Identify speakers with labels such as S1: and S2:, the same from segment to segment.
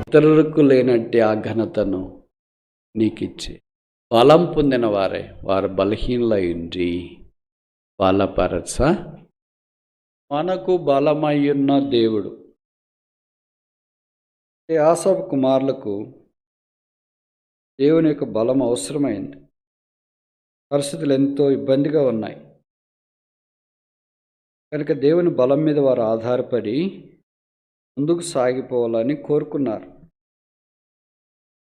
S1: ఇతరులకు లేనట్టు ఆ ఘనతను నీకిచ్చి బలం పొందిన వారే వారు బలహీనులైంది బలపరచ మనకు బలమయ్యున్న దేవుడు. ఆసాపు కుమారులకు దేవుని యొక్క బలం అవసరమైంది. పరిస్థితులు ఎంతో ఇబ్బందిగా ఉన్నాయి కనుక దేవుని బలం మీద వారు ఆధారపడి ముందుకు సాగిపోవాలని కోరుకున్నారు.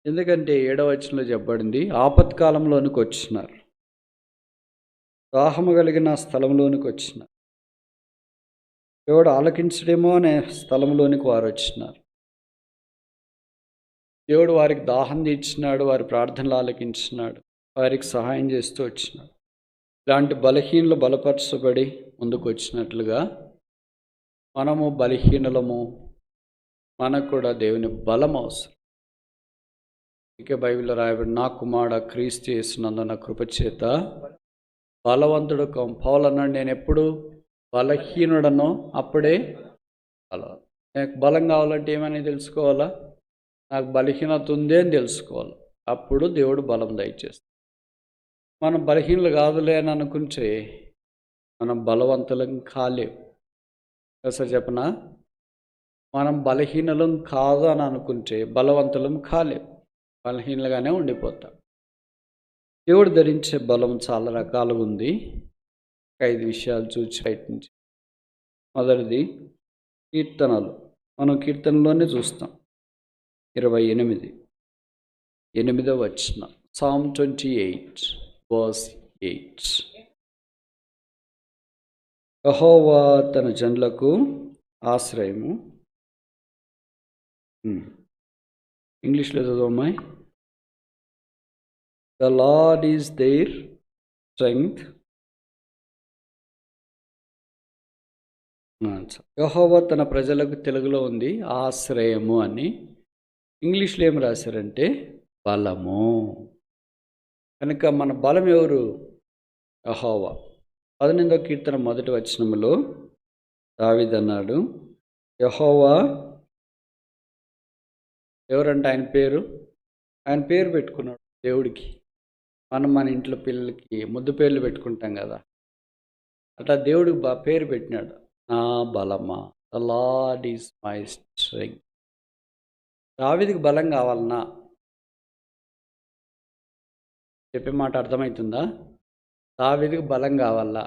S1: ఎందుకంటే 7వ వచనంలో చెప్పబడింది, ఆపత్కాలంలోనికి వచ్చినారు, దాహము కలిగిన స్థలంలోనికి వచ్చినారు, దేవుడు ఆలకించడేమో అనే స్థలంలోనికి వారు వచ్చినారు. దేవుడు వారికి దాహం తీర్చినాడు, వారి ప్రార్థనలు ఆలకించినాడు, వారికి సహాయం చేస్తూ వచ్చినాడు. ఇలాంటి బలహీనలు బలపరచబడి ముందుకు వచ్చినట్లుగా మనము బలహీనలము, మనకు కూడా దేవుని బలం అవసరం. ఇక బైబిల్లో రాయబడి, నా కుమారుడా క్రీస్తు యేసునందున కృపచేత బలవంతుడు పౌలు అన్నాడు, నేను ఎప్పుడు బలహీనుడనో అప్పుడే బలం. నాకు బలం కావాలంటే ఏమని తెలుసుకోవాలా? నాకు బలహీనత ఉంది అని తెలుసుకోవాలి. అప్పుడు దేవుడు బలం దయచేస్తాడు. మనం బలహీనలు కాదులే అని అనుకుంటే మనం బలవంతులం కాలేం. ఒకసారి చెప్పనా, మనం బలహీనలం కాదు అని అనుకుంటే బలవంతులం కాలేం, బలహీనలుగానే ఉండిపోతాం. దేవుడు ధరించే బలం చాలా రకాలుగా ఉంది. 5 విషయాలు చూసి ప్రయత్నించి. మొదటిది కీర్తనలు. మనం కీర్తనలోనే చూస్తాం. 28వ వచనం, Psalm 28 verse 8. యెహోవా తన జనులకు ఆశ్రయము. ఇంగ్లీష్లో చదవమ్మాయి. The Lord is there strength. యెహోవా తన ప్రజలకు, తెలుగులో ఉంది ఆశ్రయము అని, ఇంగ్లీష్లో ఏం రాశారంటే బలము. కనుక మన బలం ఎవరు? యెహోవా. 18వ కీర్తన 1వ వచనములో దావీదు అన్నాడు, యెహోవా ఎవరంటే ఆయన పేరు పెట్టుకున్నాడు దేవుడికి. మనం మన ఇంట్లో పిల్లలకి ముద్దు పేర్లు పెట్టుకుంటాం కదా, అట్లా దేవుడికి పేరు పెట్టినాడు, నా బలమా, the Lord is my strength. దావీదుకి బలం కావాలన్నా, చెప్పే మాట అర్థమవుతుందా? దావీదుకి బలం కావాలా.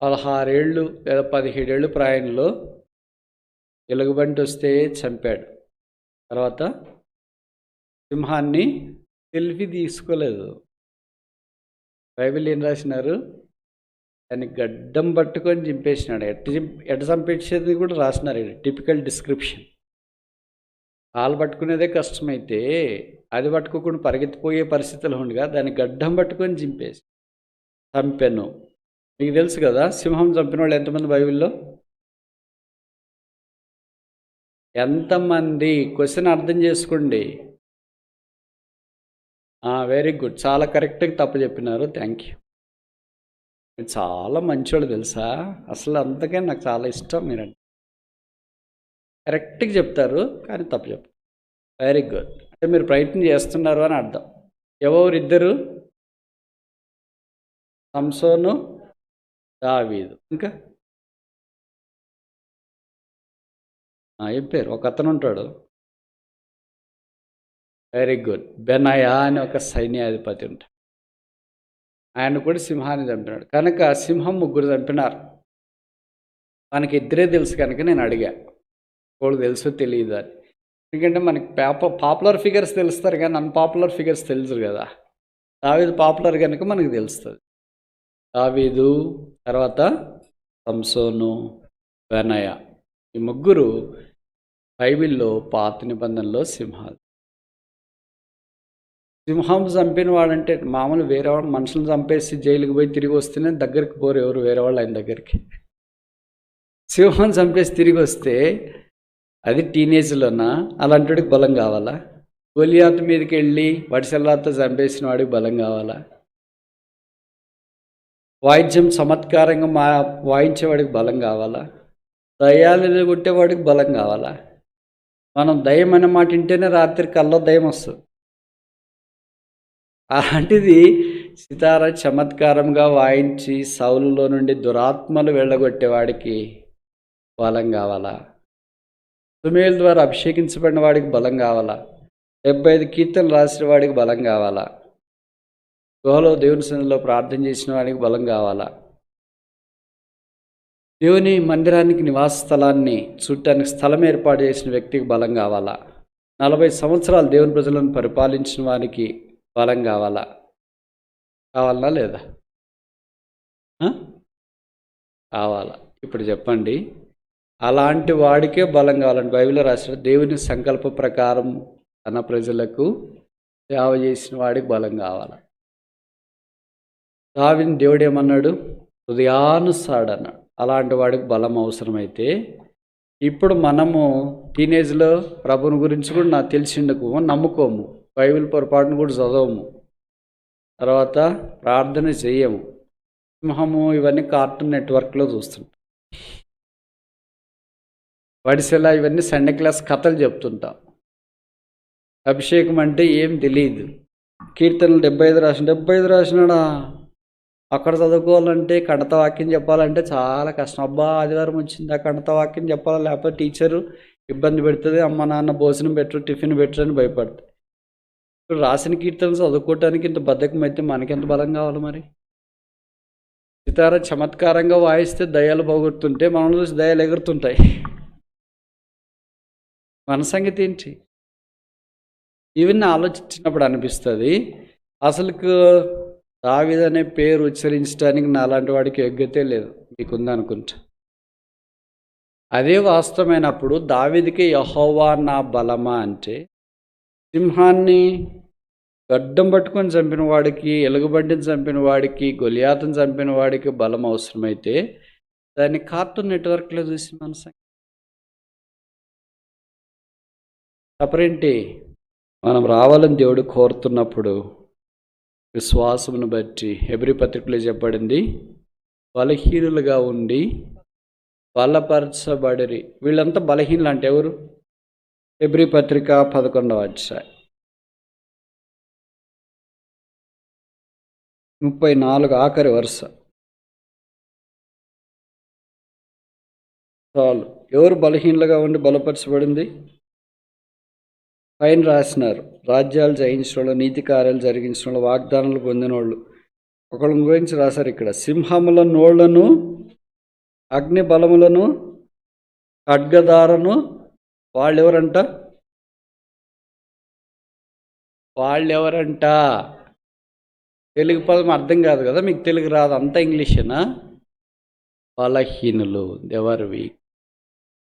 S1: 16 ఏళ్ళు లేదా 17 ఏళ్ళు ప్రాయంలో ఎలుగుబంటి వస్తే చంపాడు. తర్వాత సింహాన్ని సెల్ఫీ తీసుకోలేదు. బైబిల్ ఏం రాసినారు? దాన్ని గడ్డం పట్టుకొని చింపేసినాడు. ఎట్ట చంపేసేది కూడా రాసినారు. Typical description. కాలు పట్టుకునేదే కష్టమైతే అది పట్టుకోకుండా పరిగెత్తిపోయే పరిస్థితులు ఉండగా దాన్ని గడ్డం పట్టుకొని చంపాను. మీకు తెలుసు కదా, సింహం చంపిన వాళ్ళు ఎంతమంది బైబిల్లో? ఎంతమంది? క్వశ్చన్ అర్థం చేసుకోండి. వెరీ గుడ్, చాలా కరెక్ట్గా తప్పు చెప్పినారు. Thank you. మీరు చాలా మంచోళ్ళు తెలుసా. అసలు అంతకే నాకు చాలా ఇష్టం మీరంటే. కరెక్ట్గా చెప్తారు కానీ తప్పు చెప్తారు. Very good. అంటే మీరు ప్రయత్నం చేస్తున్నారు అని అర్థం. ఎవరిద్దరు? సంసోను, దావీదు. ఇంకా చెప్పారు. ఒక అతను ఉంటాడు, వెరీ గుడ్, బెనయా అని ఒక సైన్యాధిపతి ఉంటాడు. ఆయన కూడా సింహాన్ని చంపినాడు. కనుక సింహం 3 చంపినారు. మనకి ఇద్దరే తెలుసు కనుక నేను అడిగా, వాళ్ళు తెలుసో తెలియదు అని. ఎందుకంటే మనకి పాపులర్ ఫిగర్స్ తెలుస్తారు కానీ అన్పాపులర్ ఫిగర్స్ తెలుసు కదా. దావీదు పాపులర్ కనుక మనకు తెలుస్తుంది. దావీదు, తర్వాత సంసోను, బెనయా, ఈ 3 బైబిల్లో పాత నిబంధనలో సింహాలు. సింహం చంపిన వాడంటే మామూలు వేరే వాడు మనుషులను చంపేసి జైలుకి పోయి తిరిగి వస్తేనే దగ్గరికి పోరు ఎవరు, వేరే వాళ్ళు ఆయన దగ్గరికి. సింహం చంపేసి తిరిగి వస్తే అది టీనేజ్లోనా? అలాంటి వాడికి బలం కావాలా? గొలియాతు మీదకి వెళ్ళి వడిసెల్లాతో చంపేసిన వాడికి బలం కావాలా? వాయిద్యం చమత్కారంగా వాయించేవాడికి బలం కావాలా? దయ్యాలు కొట్టేవాడికి బలం కావాలా? మనం దయ్యం అనే మాట వింటేనే రాత్రి కల్లో దయ్యం వస్తుంది. అలాంటిది సితార చమత్కారంగా వాయించి సౌలులో నుండి దురాత్మలు వెళ్ళగొట్టేవాడికి బలం కావాలా? సుమేల్ ద్వారా అభిషేకించబడిన వాడికి బలం కావాలా? 75 కీర్తనలు రాసిన వాడికి బలం కావాలా? గుహలో దేవుని సన్నిధిలో ప్రార్థన చేసిన వాడికి బలం కావాలా? దేవుని మందిరానికి నివాస స్థలాన్ని చూడటానికి స్థలం ఏర్పాటు చేసిన వ్యక్తికి బలం కావాలా? 40 సంవత్సరాలు దేవుని ప్రజలను పరిపాలించిన వారికి బలం కావాలా? కావాలా లేదా? కావాలా? ఇప్పుడు చెప్పండి, అలాంటి వాడికే బలం కావాలండి. బైబిల్లో రాసిన దేవుని సంకల్ప ప్రకారం తన ప్రజలకు సేవ చేసిన వాడికి బలం కావాలా? దావీదుని దేవుడు ఏమన్నాడు? హృదయానుసారుడు అన్నాడు. అలాంటి వాడికి బలం అవసరమైతే ఇప్పుడు మనము టీనేజ్లో ప్రభుని గురించి కూడా నాకు తెలిసిండకు నమ్ముకోము, బైబిల్ పొరపాటును కూడా చదవము, తర్వాత ప్రార్థన చెయ్యము, సింహము ఇవన్నీ కార్టూన్ నెట్వర్క్లో చూస్తుంటాం, వడిసెలా ఇవన్నీ సండే క్లాస్ కథలు చెప్తుంటాం. అభిషేకం అంటే ఏం తెలియదు. కీర్తనలు 75 రాసినాడా? అక్కడ చదువుకోవాలంటే కణత వాక్యం చెప్పాలంటే చాలా కష్టం. అబ్బా ఆదివారం వచ్చింది, ఆ కణత వాక్యం చెప్పాలా, లేకపోతే టీచరు ఇబ్బంది పెడుతుంది, అమ్మ నాన్న భోజనం పెట్టరు, టిఫిన్ పెట్టరు అని భయపడుతుంది. ఇప్పుడు రాసిన కీర్తనలు చదువుకోవటానికి ఇంత బద్ధకం అయితే మనకెంత బలం కావాలి మరి? సితార చమత్కారంగా వాయిస్తే దయ్యాలు పోగొడుతుంటే మనం చూసి దయ్యాలు ఎగురుతుంటాయి. మన సంగతి ఏంటి? ఇవన్నీ ఆలోచించినప్పుడు అనిపిస్తుంది, అసలుకు దావీదు అనే పేరు ఉచ్చరించడానికి నాలాంటి వాడికి యోగ్యతే లేదు, మీకుందనుకుంటా. అదే వాస్తవమైనప్పుడు దావీదుకి యెహోవా నా బలమా అంటే, సింహాన్ని గడ్డం పట్టుకొని చంపిన వాడికి, ఎలుగుబంటిని చంపిన వాడికి, గొలియాతుని చంపిన వాడికి బలం అవసరమైతే దాన్ని కార్టూన్ నెట్వర్క్లో చూసి మన తప్పరేంటి? మనం రావాలని దేవుడు కోరుతున్నప్పుడు విశ్వాసమును బట్టి హెబ్రీ పత్రికలో చెప్పబడింది, బలహీనులుగా ఉండి బలపరచబడిరి. వీళ్ళంతా బలహీనులు అంటే ఎవరు? హెబ్రీ పత్రిక 11వ అధ్యాయం 34 ఆఖరి వరుస చాలు. ఎవరు బలహీనులుగా ఉండి బలపరచబడింది? పైన రాసినారు, రాజ్యాలు జయించిన వాళ్ళు, నీతి కార్యాలు జరిగించిన వాళ్ళు, వాగ్దానాలు పొందిన వాళ్ళు. ఒకళ్ళ గురించి రాశారు ఇక్కడ, సింహముల నోళ్లను, అగ్ని బలములను, ఖడ్గదారను. వాళ్ళెవరంట? తెలుగు పదం అర్థం కాదు కదా మీకు, తెలుగు రాదు, అంతా ఇంగ్లీషేనా? బలహీనులు, ఎవరు వీక్.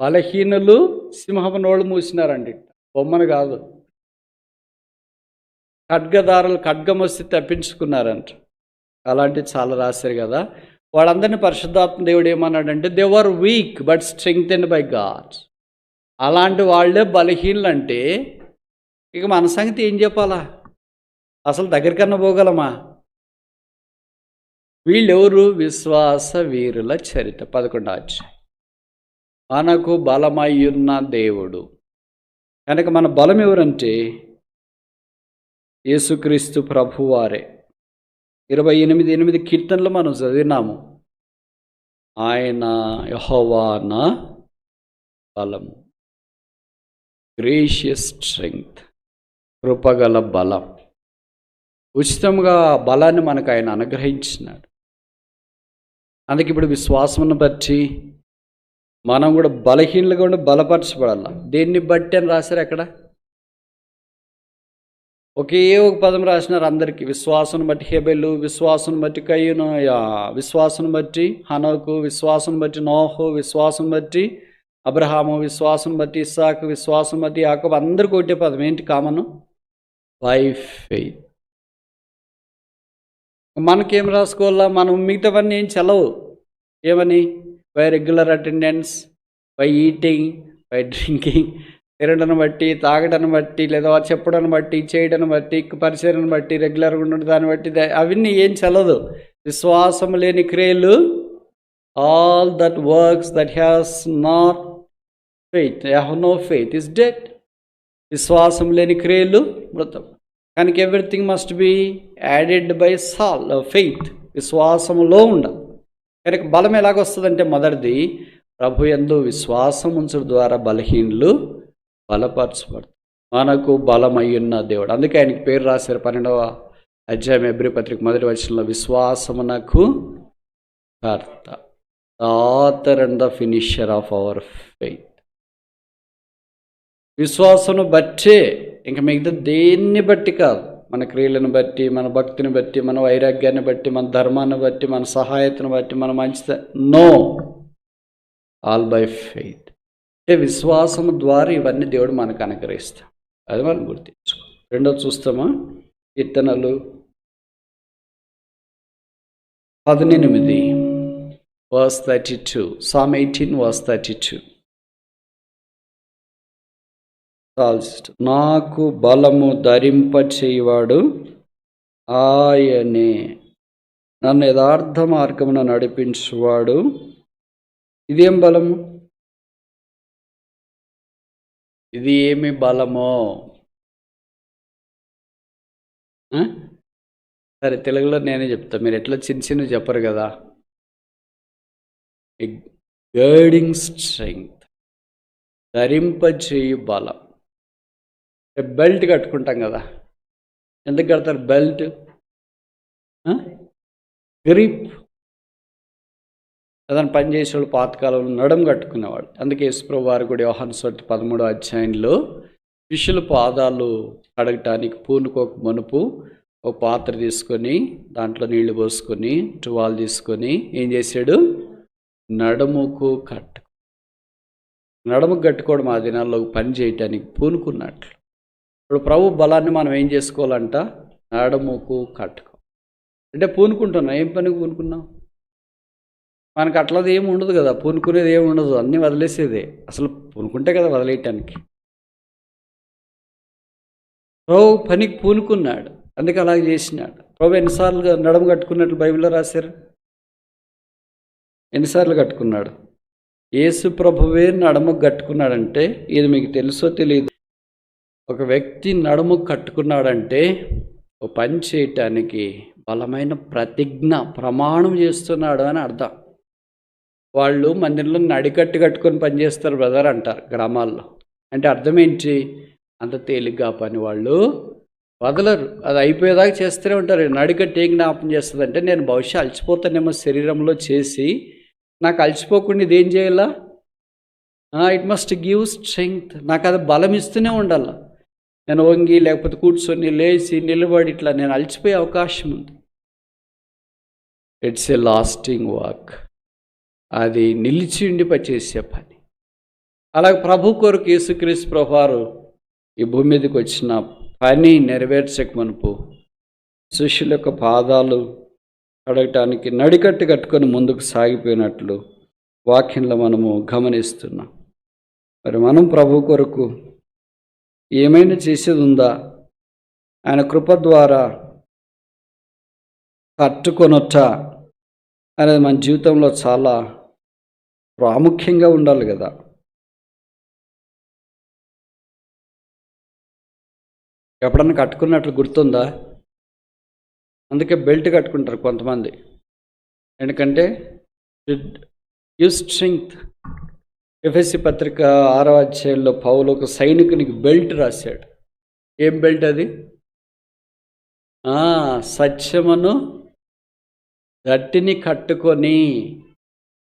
S1: బలహీనులు సింహపు నోళ్ళు మూసినారండి, బొమ్మను కాదు. ఖడ్గదారులు ఖడ్గం వస్తే తప్పించుకున్నారంట. అలాంటివి చాలా రాశారు కదా. వాళ్ళందరినీ పరిశుద్ధాత్మ దేవుడు ఏమన్నాడంటే, they were week but strengthened by God. అలాంటి వాళ్ళే బలహీనులు అంటే ఇక మన సంగతి ఏం చెప్పాలా? అసలు దగ్గరికన్నా పోగలమా? వీళ్ళెవరు? విశ్వాస వీరుల చరిత్ర 11వ అధ్యాయం. మనకు బలమయ్యున్న దేవుడు కనుక మన బలం ఎవరంటే యేసుక్రీస్తు ప్రభువారే. 28 కీర్తనలు మనం చదివినాము, ఆయన యెహోవా నా బలము, గ్రేషియస్ స్ట్రెంగ్త్, కృపగల బలం. ఉచితంగా బలాన్ని మనకు ఆయన అనుగ్రహించినాడు. అందుకే ఇప్పుడు విశ్వాసమును బట్టి మనం కూడా బలహీనలుగా ఉండి బలపరచబడాల. దేన్ని బట్టి అని రాశారు అక్కడ? ఒకే ఒక పదం రాసినారు అందరికీ. విశ్వాసం బట్టి హెబెలు, విశ్వాసం బట్టి కయ్యూను, విశ్వాసం బట్టి హనోకు, విశ్వాసం బట్టి నోహు, విశ్వాసం బట్టి అబ్రహాము, విశ్వాసం బట్టి ఇస్సాకు, విశ్వాసం బట్టి యాకోబు. అందరికీ ఒకటే పదం. ఏంటి కామను? By faith. మనకేం రాసుకోవాలా? మనం మిగతావన్నీ ఏం చల్లవు. ఏమని? By regular attendance, by eating, by drinking, తినడం బట్టి, తాగడం బట్టి, లేదా చెప్పడం బట్టి, చేయడం బట్టి, పరిచయం బట్టి, రెగ్యులర్గా ఉండడం దాన్ని బట్టి, అవన్నీ ఏం చల్లదు. విశ్వాసం లేని క్రియలు, all that works that has not faith. Have no faith is dead. విశ్వాసం లేని క్రియలు మృతం. కనుక everything must be added by faith. విశ్వాసములో ఉండాలి. కనుక బలం ఎలాగొస్తుందంటే మొదటిది ప్రభు యందు విశ్వాసం ఉంచడం ద్వారా బలహీనులు బలపరచబడతారు. మనకు బలమయ్యున్న దేవుడు. అందుకే ఆయనకి పేరు రాశారు 12వ అధ్యాయం హెబ్రీ పత్రిక 1వ వచనంలో, విశ్వాసమునకు కర్త, author and the finisher of our faith. విశ్వాసమును బట్టే, ఇంకా మిగతా దేన్ని బట్టి కాదు. మన క్రియలను బట్టి, మన భక్తిని బట్టి, మన వైరాగ్యాన్ని బట్టి, మన ధర్మాన్ని బట్టి, మన సహాయతను బట్టి, మన మంచిత నో, ఆల్ బై ఫెయిత్. అంటే విశ్వాసము ద్వారా ఇవన్నీ దేవుడు మనకు అనుగ్రహిస్తాం. అది మనం గుర్తించుకో. రెండోది చూస్తామా, కీర్తనలు 18 verse 32. Psalm 18 verse 32. నాకు బలము ధరింపచేయువాడు ఆయనే, నన్ను యథార్థ మార్గమున నడిపించువాడు. ఇదేం బలము? ఇది ఏమి బలమో? సరే, తెలుగులో నేనే చెప్తా, మీరు ఎట్లా చిన్న చిన్నవి చెప్పరు కదా. గైడింగ్ స్ట్రెంగ్త్, ధరింపచేయు బలం. బెల్ట్ కట్టుకుంటాం కదా, ఎందుకు కడతారు బెల్ట్? గ్రిప్. ఏదైనా పని చేసేవాళ్ళు పాతకాలంలో నడుము కట్టుకునేవాళ్ళు. అందుకే యేసుప్రభు వారు కూడా యోహాను సువార్త 13వ అధ్యాయంలో శిష్యుల పాదాలు కడగటానికి పూనుకోక మునుపు ఒక పాత్ర తీసుకొని దాంట్లో నీళ్లు పోసుకొని టువాల్ తీసుకొని ఏం చేశాడు? నడుముకు నడుముకు కట్టుకోవడం ఆ దినాల్లో పని చేయటానికి పూనుకున్నట్లు. ఇప్పుడు ప్రభు బలాన్ని మనం ఏం చేసుకోవాలంట? నడుముకు కట్టుకో. అంటే పూనుకుంటున్నాం. ఏం పనికి పూనుకున్నాం? మనకు అట్లది ఏమి ఉండదు కదా, పూనుకునేది ఏమి ఉండదు, అన్నీ వదిలేసేదే. అసలు పూనుకుంటే కదా వదిలేయటానికి. ప్రభు పనికి పూనుకున్నాడు, అందుకే అలాగే చేసినాడు. ప్రభు ఎన్నిసార్లు నడుము కట్టుకున్నట్లు బైబిల్లో రాశారు? ఎన్నిసార్లు కట్టుకున్నాడు? యేసు ప్రభువే నడుము కట్టుకున్నాడంటే ఇది మీకు తెలుసో తెలియదు. ఒక వ్యక్తి నడుము కట్టుకున్నాడంటే ఒక పని చేయటానికి బలమైన ప్రతిజ్ఞ, ప్రమాణం చేస్తున్నాడు అని అర్థం. వాళ్ళు మందిరంలో నడికట్టు కట్టుకొని పనిచేస్తారు బ్రదర్ అంటారు గ్రామాల్లో. అంటే అర్థం ఏంటి? అంత తేలిగ్గా పని వాళ్ళు వదలరు, అది అయిపోయేదాకా చేస్తూనే ఉంటారు. నడికట్టు ఏం జ్ఞాపం చేస్తుంది అంటే, నేను బహుశా అలసిపోతానేమో శరీరంలో చేసి, నాకు అలసిపోకుండా ఇదేం చేయాలా? It must give strength. నాకు అది బలం ఇస్తూనే ఉండాలి. నేను వంగి లేకపోతే కూర్చొని లేచి నిలబడి ఇట్లా నేను అలసిపోయే అవకాశం ఉంది. It's a lasting work. అది నిలిచి ఉండి పనిచేసే పని. అలాగే ప్రభు కొరకు యేసుక్రీస్తు ప్రభువారు ఈ భూమి మీదకి వచ్చిన పని నెరవేర్చక మునుపు శిష్యుల యొక్క పాదాలు కడగటానికి నడికట్టు కట్టుకొని ముందుకు సాగిపోయినట్లు వాక్యంలో మనము గమనిస్తున్నాం. మరి మనం ప్రభు కొరకు ఏమైనా చేసేది ఉందా? ఆయన కృప ద్వారా కట్టుకొనొచ్చ అనేది మన జీవితంలో చాలా ప్రాముఖ్యంగా ఉండాలి కదా. ఎప్పుడన్నా కట్టుకున్నట్లు గుర్తుందా? అందుకే బెల్ట్ కట్టుకుంటారు కొంతమంది, ఎందుకంటే గివ్ స్ట్రెంగ్త్. ఎఫెసీ పత్రిక 6వ అధ్యాయంలో పౌలు ఒక సైనికునికి బెల్ట్ రాశాడు. ఏం బెల్ట్ అది? సత్యమును గట్టిని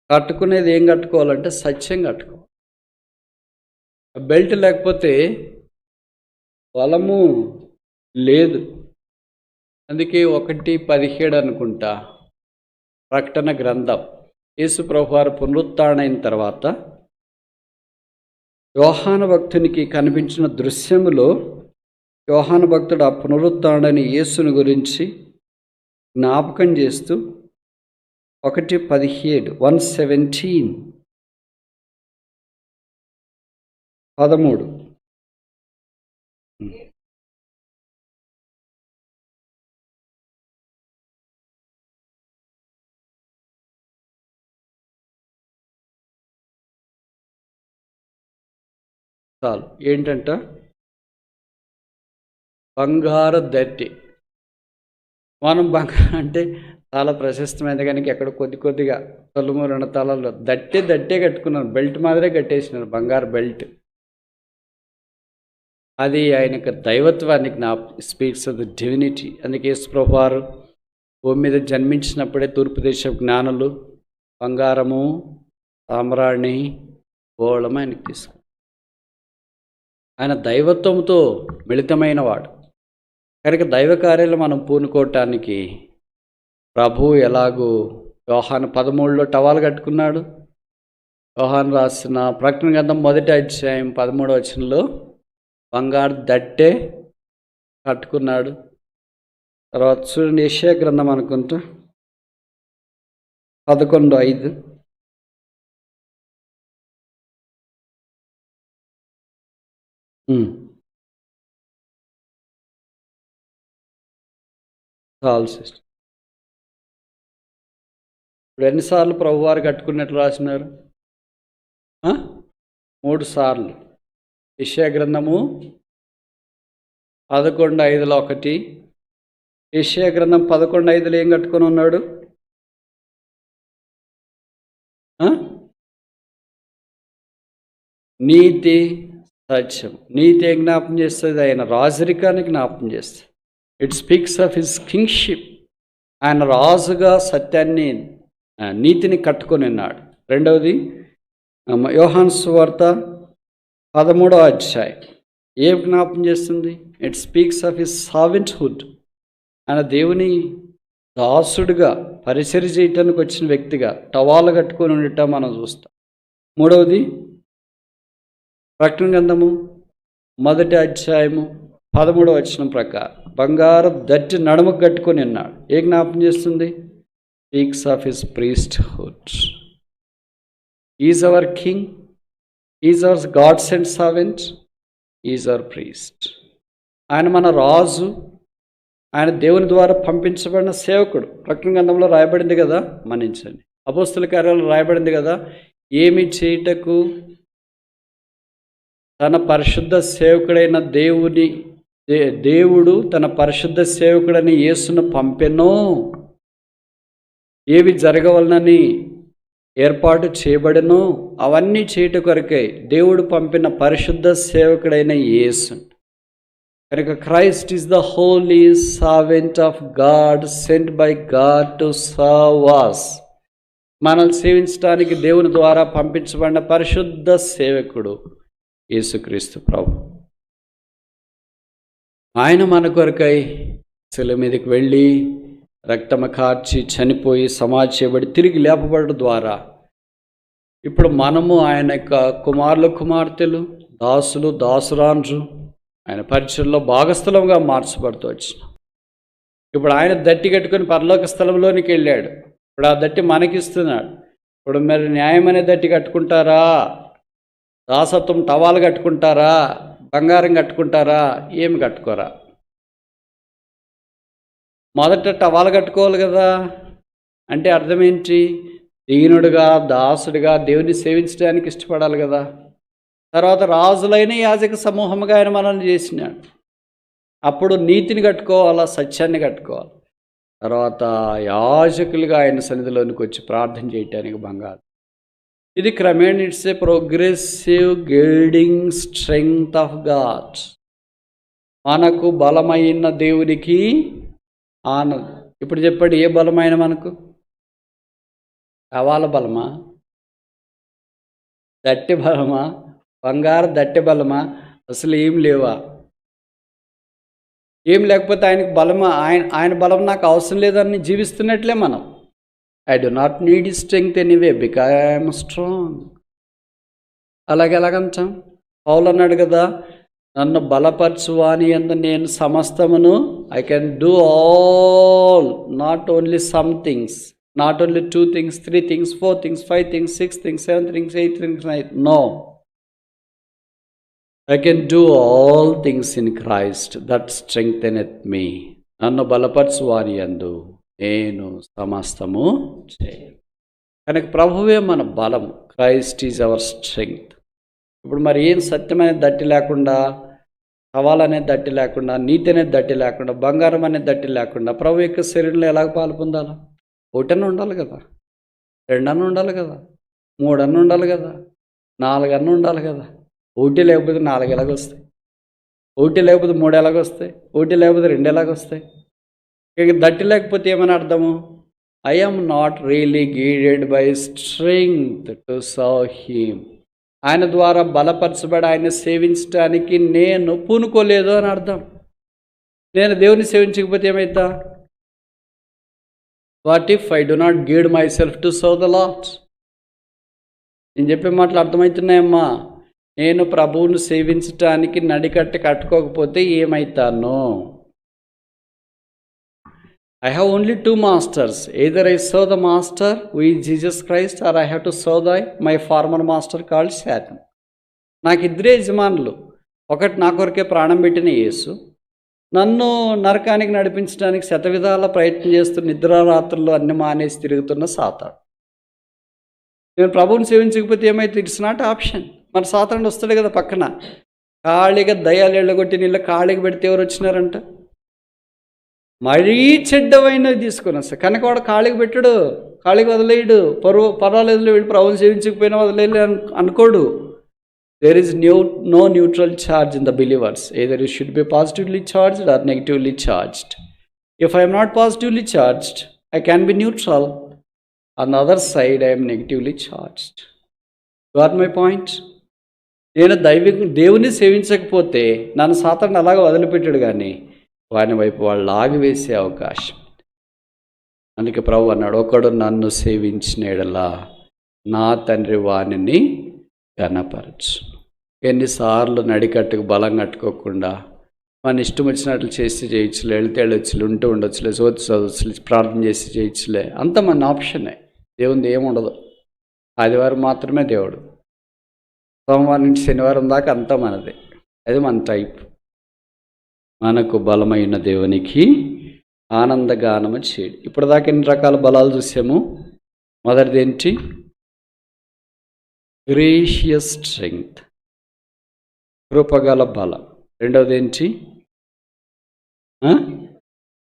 S1: కట్టుకునేది ఏం కట్టుకోవాలంటే సత్యం కట్టుకో. బెల్ట్ లేకపోతే బలము లేదు. అందుకే 1:17 అనుకుంటా ప్రకటన గ్రంథం, యేసు ప్రభువారు పునరుత్థానమైన తర్వాత యోహాను భక్తునికి కనిపించిన దృశ్యములో యోహాను భక్తుడు ఆ పునరుత్థానని యేసుని గురించి జ్ఞాపకం చేస్తూ 1:17 13 చాలు. ఏంటంట? బంగారు దట్టి. మనం బంగారం అంటే చాలా ప్రశస్తమైనది, కనుక ఎక్కడ కొద్దిగా తొలుము 2 తలాలు దట్టే కట్టుకున్నాను. బెల్ట్ మాదిరే కట్టేసినారు, బంగారు బెల్ట్. అది ఆయనకు దైవత్వానికి స్పీక్స్ ఆఫ్ ద డివినిటీ. అందుకే యేసుప్రభువు వారు భూమి మీద జన్మించినప్పుడే తూర్పు దేశ జ్ఞానులు బంగారము, సామ్రాణి, గోళం ఆయనకు తీసుకు. ఆయన దైవత్వంతో మిళితమైన వాడు కనుక దైవ కార్యాలు మనం పూనుకోవటానికి ప్రభువు ఎలాగూ యోహాను 13లో టవాలు కట్టుకున్నాడు. యోహాను రాసిన ప్రకటన గ్రంథం 1వ అధ్యాయం 13వ వచనంలో బంగారు దట్టే కట్టుకున్నాడు. తర్వాత చూడండి, యెషయా గ్రంథం అనుకుంటా 11:5. చాలు సిస్టర్. ఇప్పుడు ఎన్నిసార్లు ప్రభువారు కట్టుకున్నట్లు రాసినారు? 3 సార్లు. యెషయా గ్రంథము 11:5లో ఒకటి. యెషయా గ్రంథం 11:5లో ఏం కట్టుకొని ఉన్నాడు? నీతి, సత్యం. నీతి ఏం జ్ఞాపం చేస్తుంది? ఆయన రాజరికాన్ని జ్ఞాపం చేస్తుంది. It speaks of his kingship. ఆయన రాజుగా సత్యాన్ని, నీతిని కట్టుకొని ఉన్నాడు. రెండవది యోహాను సువార్త 13వ అధ్యాయం ఏం జ్ఞాపం చేస్తుంది? It speaks of his servanthood. ఆయన దేవుని దాసుడుగా పరిచర్య చేయటానికి వచ్చిన వ్యక్తిగా టవాలు కట్టుకొని ఉండటం మనం చూస్తాం. మూడవది ప్రకటన గ్రంథము 1వ అధ్యాయము 13వ వచనం ప్రకారం బంగారు దట్టి నడుముకు కట్టుకొని ఉన్నాడు. ఏ జ్ఞాపం చేస్తుంది? Speaks of his priesthood. Is our king, is our God sent servant, is our priest. ఆయన మన రాజు, ఆయన దేవుని ద్వారా పంపించబడిన సేవకుడు. ప్రకటన గ్రంథంలో రాయబడింది కదా, మన్నించండి, అపోస్తల కార్యాలలో రాయబడింది కదా, ఏమి చేయుటకు తన పరిశుద్ధ సేవకుడైన దేవుడు తన పరిశుద్ధ సేవకుడని యేసును పంపెనో, ఏవి జరగవలనని ఏర్పాటు చేయబడనో అవన్నీ చేయుట కొరకై దేవుడు పంపిన పరిశుద్ధ సేవకుడైన యేసు. కనుక Christ is the holy servant of God, sent by God to serve us. మనల్ని సేవించడానికి దేవుని ద్వారా పంపించబడిన పరిశుద్ధ సేవకుడు యేసుక్రీస్తు ప్రభు. ఆయన మన కొరకై శిలువ మీదకి వెళ్ళి రక్తము కార్చి చనిపోయి సమాధి చేయబడి తిరిగి లేపబడడం ద్వారా ఇప్పుడు మనము ఆయన యొక్క కుమారులు, కుమార్తెలు, దాసులు, దాసురాండ్రు, ఆయన పరిచయంలో భాగస్థలంగా మార్చబడుతూ వచ్చినాం. ఇప్పుడు ఆయన దట్టి కట్టుకొని పరలోక స్థలంలోనికి వెళ్ళాడు. ఇప్పుడు ఆ దట్టి మనకిస్తున్నాడు. ఇప్పుడు మరి న్యాయం అనే దట్టి కట్టుకుంటారా? దాసత్వం టవాలు కట్టుకుంటారా? బంగారం కట్టుకుంటారా? ఏమి కట్టుకోరా? మొదట టవాలు కట్టుకోవాలి కదా. అంటే అర్థం ఏంటి? దీనుడుగా, దాసుడిగా దేవుని సేవించడానికి ఇష్టపడాలి కదా. తర్వాత రాజులైన యాజక సమూహంగా ఆయన మనల్ని చేసినాడు. అప్పుడు నీతిని కట్టుకోవాలా, సత్యాన్ని కట్టుకోవాలి. తర్వాత యాజకులుగా ఆయన సన్నిధిలోనికి వచ్చి ప్రార్థన చేయటానికి బంగారు. ఇది క్రమేణ it's a progressive guiding strength of God. మనకు బలమైన దేవునికి ఆనందం. ఇప్పుడు చెప్పండి, ఏ బలమైన మనకు? టవాల బలమా? దట్టి బలమా? బంగారు దట్టి బలమా? అసలు ఏం లేవా? ఏం లేకపోతే ఆయనకు బలమా? ఆయన బలం నాకు అవసరం లేదని జీవిస్తున్నట్లే మనం. I do not need strength anyway because I'm strong. ఎలాగంటాం? పౌలు అన్నాడు కదా, నన్ను బలపరచువాని యందు నేను సమస్తమును, I can do all, not only some things, not only 2 things, 3 things, 4 things, 5 things, 6 things, 7 things, 8 things, 9. No. I can do all things in Christ that strengtheneth me. నన్ను బలపరచువాని యందు నేను సమస్తము చేయను. కనుక ప్రభువే మన బలం. Christ is our strength. ఇప్పుడు మరి ఏం సత్యం అనేది దట్టి లేకుండా, సవాలనేది దట్టి లేకుండా, నీతి అనేది దట్టి లేకుండా, బంగారం అనేది దట్టి లేకుండా ప్రభు యొక్క శరీరంలో ఎలాగ పాలు పొందాలా? ఒకటన్నా ఉండాలి కదా, 2 అన్న ఉండాలి కదా, 3 అన్న ఉండాలి కదా, 4 అన్న ఉండాలి కదా. 1 లేకపోతే 4 ఎలాగొస్తాయి? 1 లేకపోతే 3 ఎలాగొస్తాయి? 1 లేకపోతే 2 ఎలాగొస్తాయి? ఇక దట్టి లేకపోతే ఏమని అర్థము? I am not really guided by strength to serve him. ఆయన ద్వారా బలపరచబడి ఆయన సేవించడానికి నేను పూనుకోలేదు అని అర్థం. నేను దేవుని సేవించకపోతే ఏమైతా? What if I do not guide myself to serve the Lord? నేను చెప్పే మాటలు అర్థమవుతున్నాయమ్మా. నేను ప్రభువును సేవించటానికి నడికట్టి కట్టుకోకపోతే ఏమైతాను? I have only 2 masters. Either I serve the master who is Jesus Christ, or I have to serve my former master called Satan. నాకు 2 యజమానులు. ఒకటి నా కొరకే ప్రాణం పెట్టిన యేసు, నన్ను నరకానికి నడిపించడానికి శతవిధాల ప్రయత్నం చేస్తూ నిద్రారాత్రులు అన్ని మానేసి తిరుగుతున్న సాతాను. నేను ప్రభువుని సేవించకపోతే ఏమైతే? It's not option. మన సాతాను వస్తాడు కదా పక్కన, ఖాళీగా దయాలు ఎళ్ళగొట్టి నీళ్ళు ఖాళీగా పెడితే ఎవరు వచ్చినారంట? మరీ చెడ్డమైనవి తీసుకొని వస్తాయి. కనుక వాడు ఖాళీకి పెట్టాడు, ఖాళీకి వదిలేయడు. పర్వాలేదు వీడు ప్రభువుని సేవించకపోయినా వదిలేదు అనుకోడు. There is no neutral charge in the believers. Either you should be positively charged or negatively charged. If I'm not positively charged, I can be neutral. On the other side I'm negatively charged. Got my point? నేను దేవుని సేవించకపోతే నన్ను సాతాను అలాగా వదిలిపెట్టాడు, కానీ వాని వైపు వాళ్ళు ఆగివేసే అవకాశం. అందుకే ప్రభు అన్నాడు, ఒకడు నన్ను సేవించిన యెడల నా తండ్రి వానిని ఘనపరచు. ఎన్నిసార్లు నడికట్టుకు బలం కట్టుకోకుండా మన ఇష్టం వచ్చినట్లు చేసి చేయొచ్చులే, వెళ్తే వెళ్ళొచ్చులే, ఉంటూ ఉండొచ్చులే, చదవచ్చులే, ప్రార్థన చేసి చేయొచ్చులే. అంత మన ఆప్షనే. దేవునిది ఏముండదు. ఆదివారం మాత్రమే దేవుడు, సోమవారం నుంచి శనివారం దాకా అంతా మనదే. అది మన టైప్. మనకు బలమైన దేవునికి ఆనందగానము చేయడు. ఇప్పటిదాకా ఎన్ని రకాల బలాలు చూసాము? మొదటిది ఏంటి? గ్రేషియస్ స్ట్రెంగ్త్, కృపగల బలం. రెండవది ఏంటి?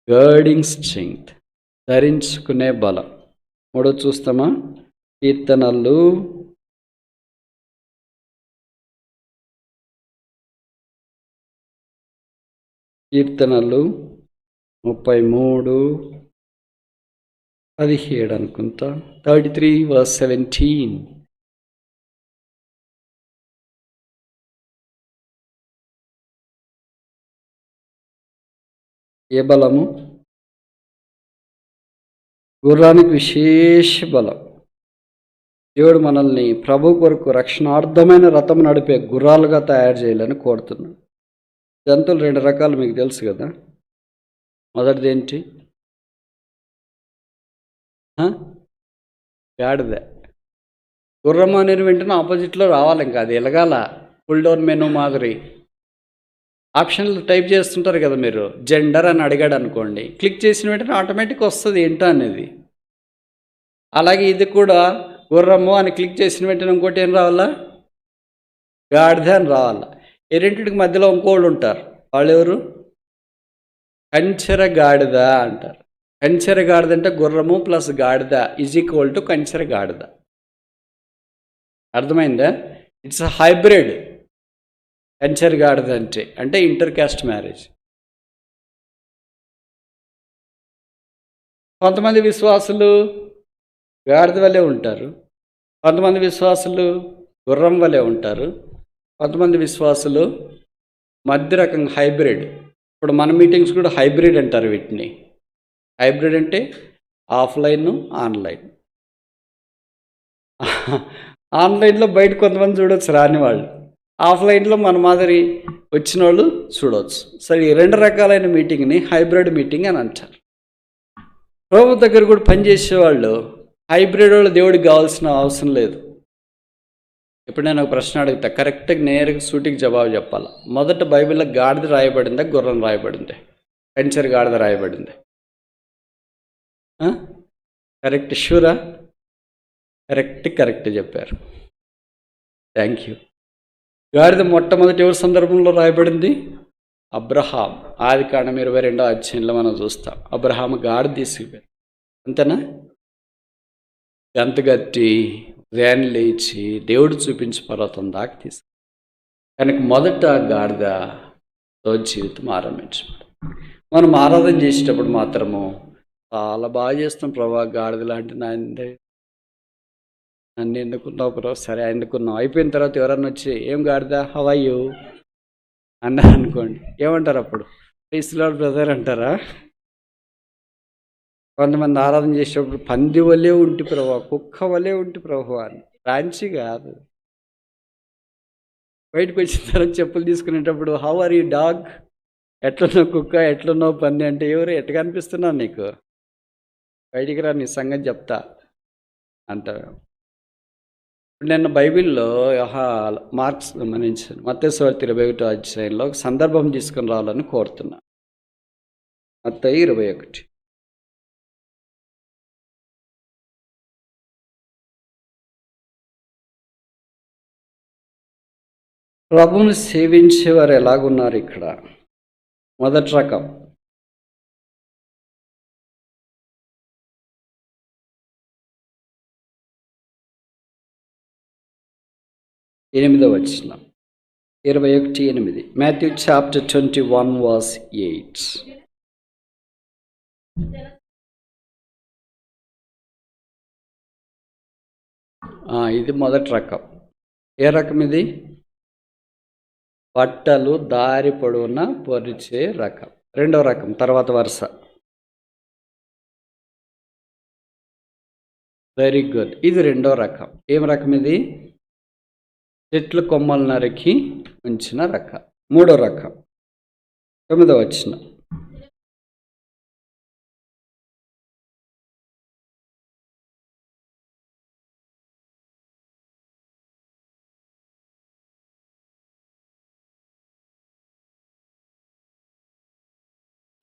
S1: గర్డింగ్ స్ట్రెంగ్త్, ధరించుకునే బలం. మూడోది చూస్తామా? కీర్తనలు 33:17 అనుకుంటా. 33:17. ఏ బలము? గుర్రానికి విశేష బలం. దేవుడు మనల్ని ప్రభు కొరకు రక్షణార్థమైన రథం నడిపే గుర్రాలుగా తయారు చేయాలని కోరుతున్నాడు. జంతువులు 2 రకాలు మీకు తెలుసు కదా. మొదటిది ఏంటి? గాడిద. గుర్రం అనేది వెంటనే ఆపోజిట్లో రావాలి, ఇంకా అది ఎలగాల. పుల్ డౌన్ మెనూ మాదిరి ఆప్షన్లు టైప్ చేస్తుంటారు కదా మీరు. జెండర్ అని అడిగాడు అనుకోండి, క్లిక్ చేసిన వెంటనే ఆటోమేటిక్ వస్తుంది ఏంటో అనేది. అలాగే ఇది కూడా గుర్రము అని క్లిక్ చేసిన వెంటనే ఇంకోటి ఏం రావాలా? గాడిద అని రావాలా. ఈ రెండింటికి మధ్యలో ఇంకోళ్ళు ఉంటారు. వాళ్ళు ఎవరు? కంచెర గాడిద అంటారు. కంచెర గాడిద అంటే గుర్రము ప్లస్ గాడిద ఈజ్ ఈక్వల్ టు కంచెర గాడిద. అర్థమైందా? It's a hybrid. కంచెర గాడిద అంటే ఇంటర్ కాస్ట్ మ్యారేజ్. కొంతమంది విశ్వాసులు గాడిద వలె ఉంటారు, కొంతమంది విశ్వాసులు గుర్రం వలె ఉంటారు, కొంతమంది విశ్వాసులు మధ్య రకం హైబ్రిడ్. ఇప్పుడు మన మీటింగ్స్ కూడా హైబ్రిడ్ అంటారు వీటిని. హైబ్రిడ్ అంటే ఆఫ్లైన్, ఆన్లైన్. ఆన్లైన్లో బయట కొంతమంది చూడవచ్చు రాని వాళ్ళు, ఆఫ్లైన్లో మన మాదిరి వచ్చిన వాళ్ళు చూడవచ్చు. సరే, ఈ 2 రకాలైన మీటింగ్ని హైబ్రిడ్ మీటింగ్ అని అంటారు. ప్రభు దగ్గర కూడా పనిచేసేవాళ్ళు హైబ్రిడ్ వాళ్ళు దేవుడికి కావాల్సిన అవసరం లేదు. ఇప్పుడు నేను ఒక ప్రశ్న అడుగుతా, కరెక్ట్గా నేరుగా సూటికి జవాబు చెప్పాలి. మొదట బైబిల్లో గాడిద రాయబడిందా, గుర్రం రాయబడింది? కంచెర గాడిద రాయబడింది. కరెక్ట్? షూరా? కరెక్ట్ చెప్పారు. Thank you. గాడిద మొట్టమొదటి ఎవరి సందర్భంలో రాయబడింది? అబ్రహాం. ఆదికాండం 22వ అధ్యాయంలో మనం చూస్తాం. అబ్రహాం గాడిద తీసుకుపోయాడు, అంతేనా? గంతగట్టి వ్యాన్ లేచి దేవుడు చూపించి పర్వతం దాకా తీసుకు కనుక మొదట గాడిదతో జీవితం ఆరంభించబడి, మనం ఆరాధన చేసేటప్పుడు మాత్రము చాలా బాగా చేస్తాం. ప్రభా గాడిద లాంటి నన్ను ఎన్నుకున్నావు ప్రభు. సరే ఎన్నుకున్నావు. అయిపోయిన తర్వాత ఎవరన్నా వచ్చి ఏం గాడిద హౌ ఆర్ యు అన్నారు అనుకోండి, ఏమంటారు అప్పుడు? ప్రైజ్ లార్డ్ బ్రదర్ అంటారా? కొంతమంది ఆరాధన చేసేటప్పుడు పంది వలే ఉంటి ప్రభు, కుక్క వలే ఉంటి ప్రభు అని. రాంచి కాదు. బయటకు వచ్చిన తర్వాత చెప్పులు తీసుకునేటప్పుడు హౌ ఆర్ యూ డాగ్, ఎట్లున్నావు కుక్క, ఎట్లున్నావు పంది అంటే ఎవరు ఎట్లా కనిపిస్తున్నావు నీకు, బయటికి రా నీ సంగతి చెప్తా అంటారు. నేను బైబిల్లో మార్క్స్ గమనించాను. మత్తయి సువార్త 21వ అధ్యాయంలో ఒక సందర్భం తీసుకుని రావాలని కోరుతున్నా. మత్తయి 21. ప్రభువుని సేవించేవారు ఎలాగున్నారు ఇక్కడ? మొదటి రకం, ఎనిమిదవ వచనం, 21:8. Matthew chapter 21 verse 8. ఇది మొదటి రకం. ఏ రకం ఇది? బట్టలు దారి పొడవునా పొరిచే రకం. రెండవ రకం తర్వాత వరుస. Very good. ఇది రెండో రకం. ఏం రకం ఇది? చెట్లు కొమ్మలు నరికి ఉంచిన రకం. మూడో రకం 9వ వచనం.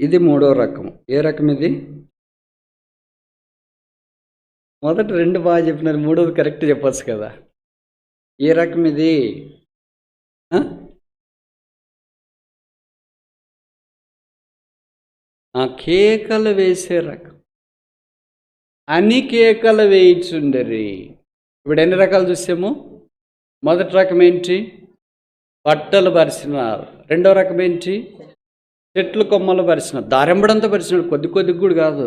S1: ఇది మూడో రకం. ఏ రకం ఇది? మొదటి రెండు బాగా చెప్పినారు, మూడోది కరెక్ట్ చెప్పచ్చు కదా. ఏ రకం ఇది? కేకలు వేసే రకం. అన్ని కేకలు వేయిచుండరి. ఇప్పుడు ఎన్ని రకాలు చూసాము? మొదటి రకం ఏంటి? బట్టలు పరిచినారు. రెండో రకం ఏంటి? చెట్లు కొమ్మలు పరిచినారు. దారెంబడంతా పరిచినాడు, కొద్ది కొద్దిగా కూడా కాదు.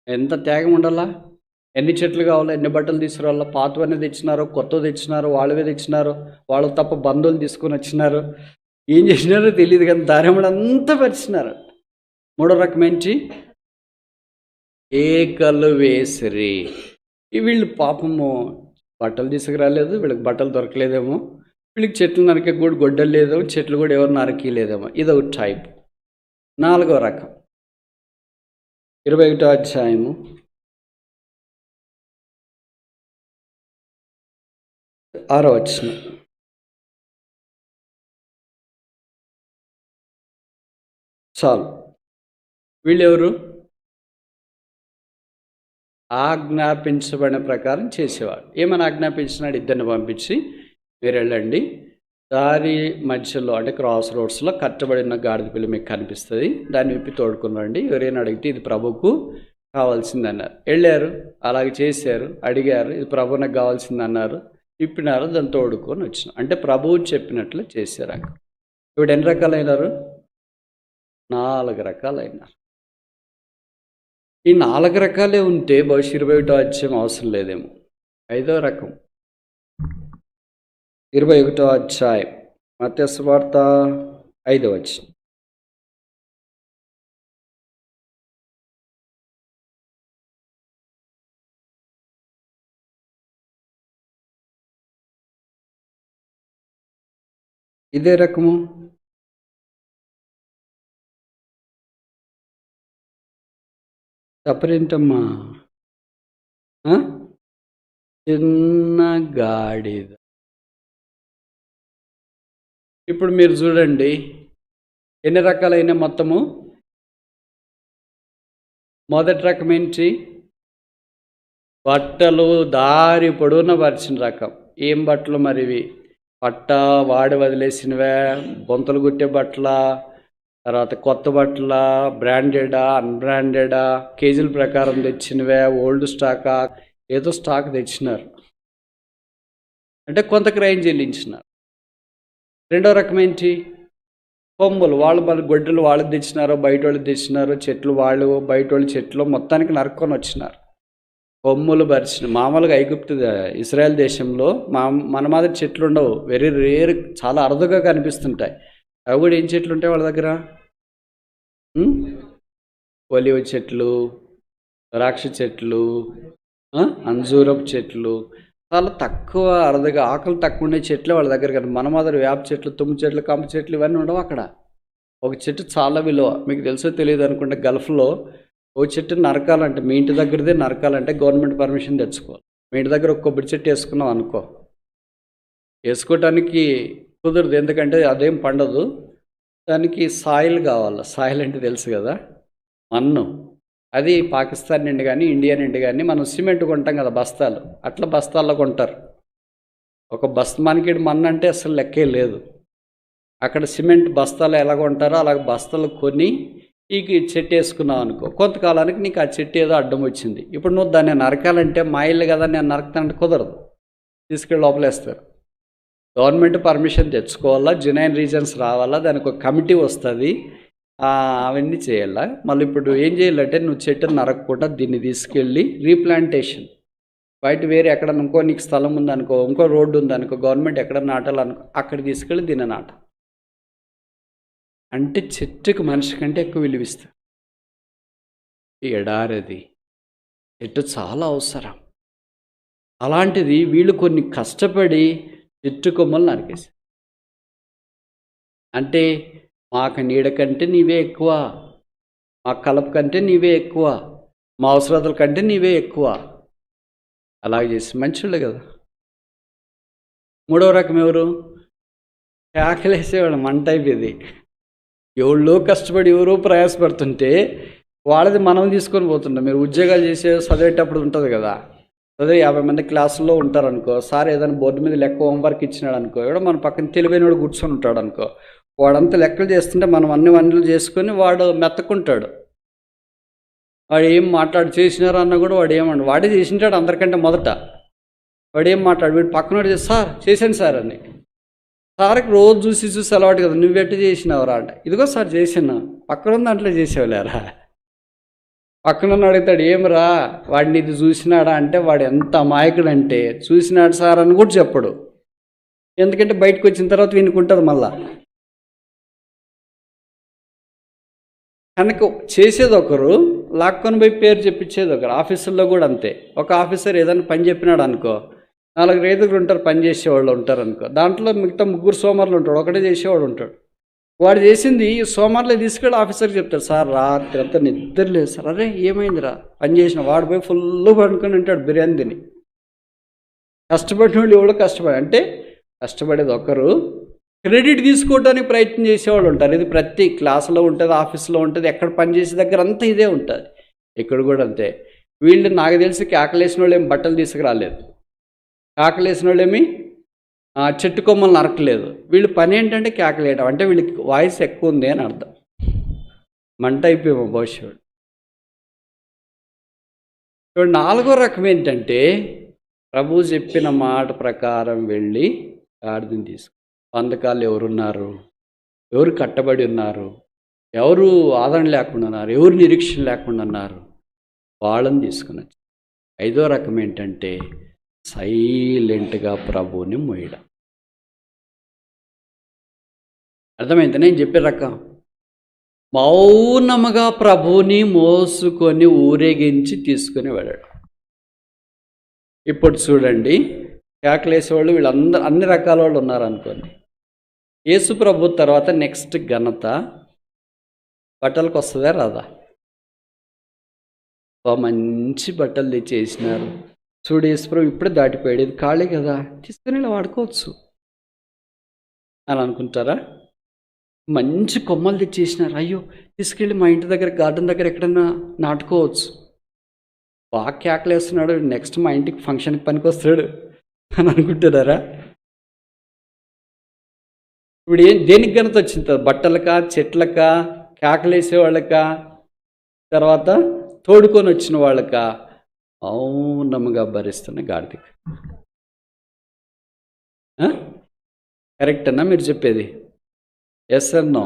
S1: ఎంత త్యాగం ఉండాలా? ఎన్ని చెట్లు కావాలో, ఎన్ని బట్టలు తీసుకురావాలో, పాతవన్నీ తెచ్చినారు, కొత్తవి తెచ్చినారు, వాళ్ళవే తెచ్చినారు, వాళ్ళు తప్ప బంధువులు తీసుకొని వచ్చినారు. ఏం చేసినారో తెలియదు కానీ దారెంబడంతా పరిచినారు. మూడో రకం ఏంటి? కేకలు వేసిరి. వీళ్ళు పాపము బట్టలు తీసుకురాలేదు, వీళ్ళకి బట్టలు దొరకలేదేమో, వీళ్ళకి చెట్లు నరికే కూడా గొడ్డలు లేదేమో, చెట్లు కూడా ఎవరు నరకలేదేమో. ఇదొక టైప్. నాలుగో రకం 21వ అధ్యాయము 6వ వచనం. చాలు. వీళ్ళెవరు? ఆజ్ఞాపించబడిన ప్రకారం చేసేవాడు. ఏమని ఆజ్ఞాపించినాడు? ఇద్దరిని పంపించి మీరు వెళ్ళండి, దారి మధ్యలో అంటే క్రాస్ రోడ్స్లో కట్టబడిన గాడిద పిల్ల మీకు కనిపిస్తుంది, దాన్ని విప్పి తోడుకుని రండి, ఎవరైనా అడిగితే ఇది ప్రభుకు కావాల్సింది అన్నారు. వెళ్ళారు, అలాగే చేశారు, అడిగారు, ఇది ప్రభు నాకు కావాల్సింది అన్నారు, విప్పినారు, దాన్ని తోడుకొని వచ్చిన. అంటే ప్రభువు చెప్పినట్లు చేశారు. ఇప్పుడు ఎన్ని రకాలైనారు? 4 రకాలైనారు. ఈ 4 రకాలే ఉంటే బహుశా 21వ అధ్యాయం అవసరం లేదేమో. 5వ రకం 21వ అధ్యాయం మత్తయి సువార్త 5వ వచనం. ఇదే రకము. తప్పరేంటమ్మా? చిన్న గాడిద. ఇప్పుడు మీరు చూడండి ఎన్ని రకాలైన మొత్తము. మొదటి రకం ఏంటి? బట్టలు దారి పొడవున పరిచిన రకం. ఏం బట్టలు మరివి? పట్ట వాడి వదిలేసినవే, బొంతలు కుట్టే బట్టల, తర్వాత కొత్త బట్టల, బ్రాండెడా అన్బ్రాండెడా, కేజీల ప్రకారం తెచ్చినవే, ఓల్డ్ స్టాకా, ఏదో స్టాక్ తెచ్చినారు అంటే కొంత క్రయం చెల్లించినారు. రెండో రకం ఏంటి? కొమ్ములు వాళ్ళ గొడ్డలు వాళ్ళు తెచ్చినారో బయట వాళ్ళు తెచ్చినారో, చెట్లు వాళ్ళు బయట వాళ్ళు చెట్లు మొత్తానికి నరుక్కొని వచ్చినారు. కొమ్ములు పరిచిన మామూలుగా ఐగుప్తు ఇజ్రాయెల్ దేశంలో మన మాదిరి చెట్లు ఉండవు, వెరీ రేర్, చాలా అరుదుగా కనిపిస్తుంటాయి. అవి కూడా ఏం చెట్లు ఉంటాయి వాళ్ళ దగ్గర? ఒలివ చెట్లు, ద్రాక్ష చెట్లు, అంజూరపు చెట్లు, చాలా తక్కువ అరుదుగా ఆకులు తక్కువ ఉండే చెట్లు వాళ్ళ దగ్గర. కానీ మన మాదిరి వేప చెట్లు, తుమ్మ చెట్లు, కంప చెట్లు ఇవన్నీ ఉండవు అక్కడ. ఒక చెట్టు చాలా విలువ. మీకు తెలుసో తెలియదు అనుకుంటే, గల్ఫ్లో ఓ చెట్టు నరకాలంటే, మీ ఇంటి దగ్గరదే నరకాలంటే గవర్నమెంట్ పర్మిషన్ తెచ్చుకోవాలి. మీ ఇంటి దగ్గర ఒక కొబ్బరి చెట్టు వేసుకున్నాం అనుకో, వేసుకోవటానికి కుదరదు, ఎందుకంటే అదేం పండదు, దానికి సాయిల్ కావాలి. సాయిల్ అంటే తెలుసు కదా, మన్ను. అది పాకిస్తాన్ నుండి కానీ ఇండియా నుండి కానీ మనం సిమెంట్ కొంటాం కదా బస్తాలు, అట్లా బస్తాల్లో కొంటారు. ఒక మనకి మన్ను అంటే అసలు లెక్కే లేదు. అక్కడ సిమెంట్ బస్తాలు ఎలా కొంటారో అలాగ బస్తాలు కొని ఈ చెట్టు వేసుకున్నావు అనుకో, కొంతకాలానికి నీకు ఆ చెట్టు ఏదో అడ్డం వచ్చింది. ఇప్పుడు నువ్వు దాన్ని నరకాలంటే మా ఇల్లు కదా నేను నరకుతానంటే కుదరదు, తీసుకెళ్ళి లోపలేస్తారు. గవర్నమెంట్ పర్మిషన్ తెచ్చుకోవాలా, జెన్యూన్ రీజన్స్ రావాలా, దానికి ఒక కమిటీ వస్తుంది, అవన్నీ చేయాలా. మళ్ళీ ఇప్పుడు ఏం చేయాలంటే, నువ్వు చెట్టును నరకకుండా దీన్ని తీసుకెళ్ళి రీప్లాంటేషన్, బయట వేరే ఎక్కడ ఇంకో నీకు స్థలం ఉందనుకో, ఇంకో రోడ్డు ఉందనుకో, గవర్నమెంట్ ఎక్కడ నాటాలనుకో అక్కడ తీసుకెళ్ళి దీన్ని నాట. అంటే చెట్టుకు మనిషి కంటే ఎక్కువ విలువిస్తారు. ఈ ఎడారది చెట్టు చాలా అవసరం. అలాంటిది వీళ్ళు కొన్ని కష్టపడి చెట్టు కొమ్మలు నరికేశారు. అంటే మాకు నీడ కంటే నీవే ఎక్కువ, మా కలప కంటే నీవే ఎక్కువ, మా అవసరాల కంటే నీవే ఎక్కువ, అలాగే చేసి మంచోళ్ళు కదా. మూడవ రకం ఎవరు? కేకలేసేవాడు, మంట అయిపోయింది. ఎవళ్ళో కష్టపడి ఎవరో ప్రయాసపడుతుంటే వాళ్ళది మనం తీసుకొని పోతుంటాం. మీరు ఉద్యోగాలు చేసే చదివేటప్పుడు ఉంటుంది కదా, అదే 50 మంది క్లాసుల్లో ఉంటారనుకో, సార్ ఏదైనా బోర్డు మీద లెక్క హోంవర్క్ ఇచ్చినాడు అనుకో, ఎవడో మన పక్కన తెలివైనవాడు కూర్చొని ఉంటాడు అనుకో, వాడంతా లెక్కలు చేస్తుంటే మనం అన్ని వన్నులు చేసుకొని వాడు మెత్తకుంటాడు. వాడు ఏం చేసినారు అన్న కూడా వాడు ఏమన్నా, వాడే చేసింటాడు అందరికంటే మొదట. వాడు ఏం వీడు పక్కనోడు చేసి, సార్ చేశాను సార్ అని. సార్కి రోజు చూసి అలవాటు కదా, నువ్వెట్టు చేసినావురా అంటే, ఇదిగో సార్ చేసినా, పక్కన దాంట్లో చేసేవాళ్ళారా. పక్కన అడుగుతాడు, ఏమరా వాడిని ఇది చూసినాడా అంటే, వాడు ఎంత అమాయకుడు అంటే, చూసినాడు సార్ అని కూడా చెప్పడు. ఎందుకంటే బయటకు వచ్చిన తర్వాత వినుకుంటుంది మళ్ళా. కనుక చేసేది ఒకరు, లాక్కొని పోయి పేరు చెప్పించేది ఒకరు. ఆఫీసుల్లో కూడా అంతే. ఒక ఆఫీసర్ ఏదైనా పని చెప్పినాడు అనుకో, 4-5 ఉంటారు పని చేసేవాళ్ళు ఉంటారు అనుకో, దాంట్లో మిగతా 3 సోమవారాలు ఉంటాడు, ఒకటే చేసేవాడు ఉంటాడు. వాడు చేసింది సోమవారంలో తీసుకెళ్ళి ఆఫీసర్కి చెప్తాడు, సార్ రాత్రి అంతా నిద్ర లేదు సార్. అరే ఏమైందిరా, పని చేసిన వాడు పోయి ఫుల్ పడుకొని ఉంటాడు బిర్యానీ తిని. కష్టపడిన వాళ్ళు ఎవడో అంటే కష్టపడేది ఒకరు, క్రెడిట్ తీసుకోవడానికి ప్రయత్నం చేసేవాళ్ళు ఉంటారు. ఇది ప్రతి క్లాసులో ఉంటుంది, ఆఫీస్లో ఉంటుంది, ఎక్కడ పని చేసే దగ్గర అంతా ఇదే ఉంటుంది. ఇక్కడ కూడా అంతే. వీళ్ళు నాకు తెలిసి కేకలేసిన వాళ్ళు ఏం బట్టలు తీసుకురాలేదు, కేకలేసిన వాళ్ళు ఏమి చెట్టు కొమ్మలు నరకలేదు. వీళ్ళు పని ఏంటంటే కేకలేయడం, అంటే వీళ్ళకి వాయిస్ ఎక్కువ ఉంది అని అర్థం. మంట అయిపోయాము భవిష్యత్తు. ఇప్పుడు 4వ రకం ఏంటంటే, ప్రభు చెప్పిన మాట ప్రకారం వెళ్ళి గాడిదని తీసుకు. బంధకాలు ఎవరున్నారు, ఎవరు కట్టబడి ఉన్నారు, ఎవరు ఆదరణ లేకుండా ఉన్నారు, ఎవరు నిరీక్షణ లేకుండా ఉన్నారు, వాళ్ళని తీసుకుని వచ్చి. 5వ రకం ఏంటంటే, సైలెంట్గా ప్రభువుని మోయడం. అర్థమైంది నేను చెప్పే రకం? మౌనముగా ప్రభువుని మోసుకొని ఊరేగించి తీసుకుని వెళ్ళడం. ఇప్పుడు చూడండి, కేకలేసేవాళ్ళు వీళ్ళందరూ అన్ని రకాల వాళ్ళు ఉన్నారనుకోండి. యేసు ప్రభు తర్వాత నెక్స్ట్ ఘనత బట్టలకు వస్తుందా రాదా? మంచి బట్టలు తెచ్చేసినారు, చూడు యేసు ప్రభు ఇప్పుడే దాటిపోయాడు, ఇది ఖాళీ కదా, తీసుకుని ఇలా వాడుకోవచ్చు అని అనుకుంటారా? మంచి కొమ్మలు తెచ్చేసినారు, అయ్యో తీసుకెళ్ళి మా ఇంటి దగ్గర గార్డెన్ దగ్గర ఎక్కడన్నా నాటుకోవచ్చు. బాగా కేకలేస్తున్నాడు, నెక్స్ట్ మా ఇంటికి ఫంక్షన్కి పనికి వస్తాడు అని అనుకుంటున్నారా? ఇప్పుడు దేనికి ఘనత వచ్చింది? బట్టలకా, చెట్లకా, కేకలేసే వాళ్ళకా, తర్వాత తోడుకొని వచ్చిన వాళ్ళకా? మౌనముగా భరిస్తున్న గాడిదకి. కరెక్ట్ అన్నా మీరు చెప్పేది? Yes or no?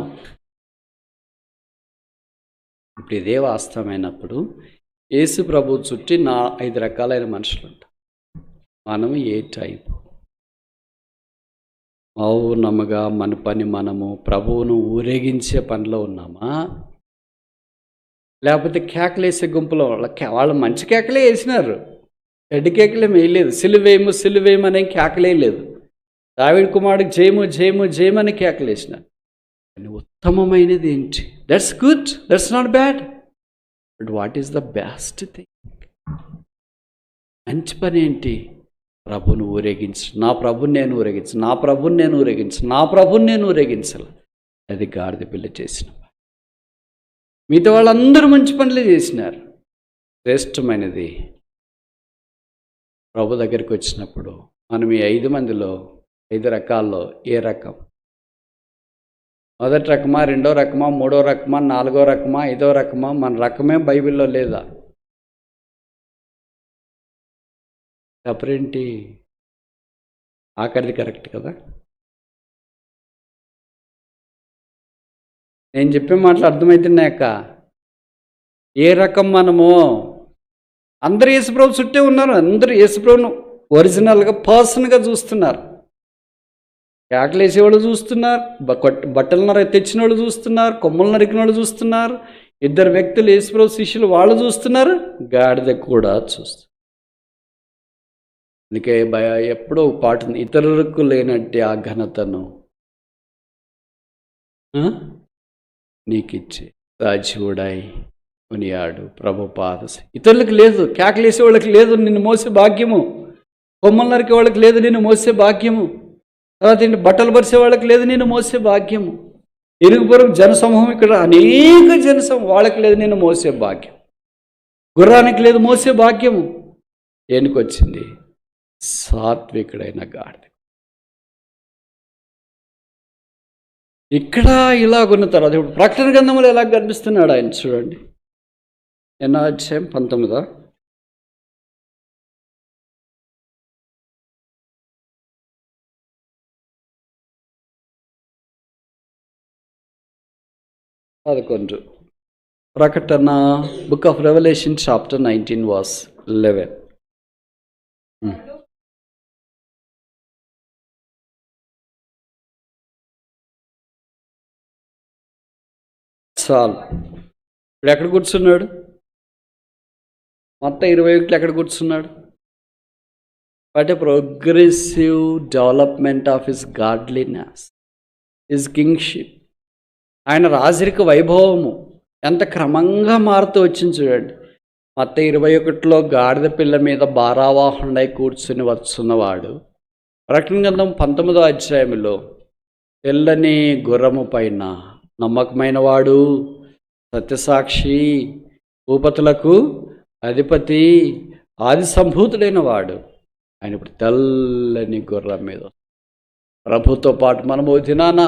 S1: ఇప్పుడు ఇదే వాస్తవమైనప్పుడు యేసు ప్రభు చుట్టి 5 రకాలైన మనుషులు ఉంటారు. మనం ఏ టైప్? మౌనముగా మన పని మనము ప్రభువును ఊరేగించే పనిలో ఉన్నామా, లేకపోతే కేకలేసే గుంపులో? వాళ్ళు మంచి కేకలే వేసినారు, చెడ్డ కేకలేం వేయలేదు. సిలువేము సిలువేము అనే కేకలే లేదు. దావీదు కుమారుడికి జయము జయము జయమని కేకలేసినారు. కానీ ఉత్తమమైనది ఏంటి? That's good, that's not bad, but what is the best thing? మంచి పని ఏంటి? ప్రభుని ఊరేగించు, నా ప్రభుని నేను ఊరేగించు, నా ప్రభుని నేను ఊరేగించు, నా ప్రభుని నేను ఊరేగించాలి. అది గాడిద పిల్ల చేసిన. మిగతా వాళ్ళందరూ మంచి పనులే చేసినారు. శ్రేష్టమైనది ప్రభు దగ్గరికి వచ్చినప్పుడు మనం ఈ 5 మందిలో 5 రకాల్లో ఏ రకం? మొదటి రకమా, రెండో రకమా, మూడో రకమా, 4వ రకమా, 5వ రకమా? మన రకమే బైబిల్లో లేదా? తప్పరేంటి? ఆఖరిది కరెక్ట్ కదా? నేను చెప్పే మాటలు అర్థమవుతున్నాయక్క. ఏ రకం మనము? అందరూ యేసుప్రభు చుట్టే ఉన్నారు. అందరూ యేసుప్రభును ఒరిజినల్గా పర్సన్గా చూస్తున్నారు. కేకలేసేవాళ్ళు చూస్తున్నారు, బట్టలు తెచ్చిన వాళ్ళు చూస్తున్నారు, కొమ్మలు నరికిన వాళ్ళు చూస్తున్నారు, 2 వ్యక్తులు యేసుప్రభు శిష్యులు వాళ్ళు చూస్తున్నారు, గాడిద కూడా చూస్తారు. అందుకే ఎప్పుడో పాట, ఇతరులకు లేనట్టే ఆ ఘనతను నీకిచ్చి సజీవుడాయి కొనియాడు ప్రభు పాద. ఇతరులకు లేదు, కేకలేసే వాళ్ళకి లేదు నిన్ను మోసే భాగ్యము, కొమ్మలు నరికే వాళ్ళకి లేదు నిన్ను మోసే భాగ్యము, తర్వాత బట్టలు పరిసే వాళ్ళకి లేదు నేను మోసే భాగ్యము, ఇరుగు పొరుగు జనసమూహం, ఇక్కడ అనేక జనసమూహం, వాళ్ళకి లేదు నేను మోసే భాగ్యం, గుర్రానికి లేదు మోసే భాగ్యము. ఏనుకొచ్చింది? సాత్వికుడైన గాడిద. ఇక్కడ ఇలాగున్న తర్వాత ఇప్పుడు ప్రకటన గ్రంథంలో ఎలా కనిపిస్తున్నాడు ఆయన చూడండి. ఎన్నో అధ్యాయం? 19. ప్రకటన, book of Revelation chapter 19 verse 11. చాలు. ఇప్పుడు ఎక్కడ కూర్చున్నాడు? మొత్తం 21 ఎక్కడ కూర్చున్నాడు? What a progressive development of his godliness, his kingship. ఆయన రాజరిక వైభవము ఎంత క్రమంగా మారుతూ వచ్చింది చూడండి. మొత్తం 21లో గాడిద పిల్ల మీద భారావాహుడై కూర్చుని వస్తున్నవాడు. ప్రకటన గ్రంథం 19వ అధ్యాయంలో తెల్లని గుర్రము పైన నమ్మకమైన వాడు, సత్యసాక్షి, భూపతులకు అధిపతి, ఆది సంభూతుడైన వాడు, ఆయన ఇప్పుడు తెల్లని గుర్రం మీద ప్రభుతో పాటు మనము దినాన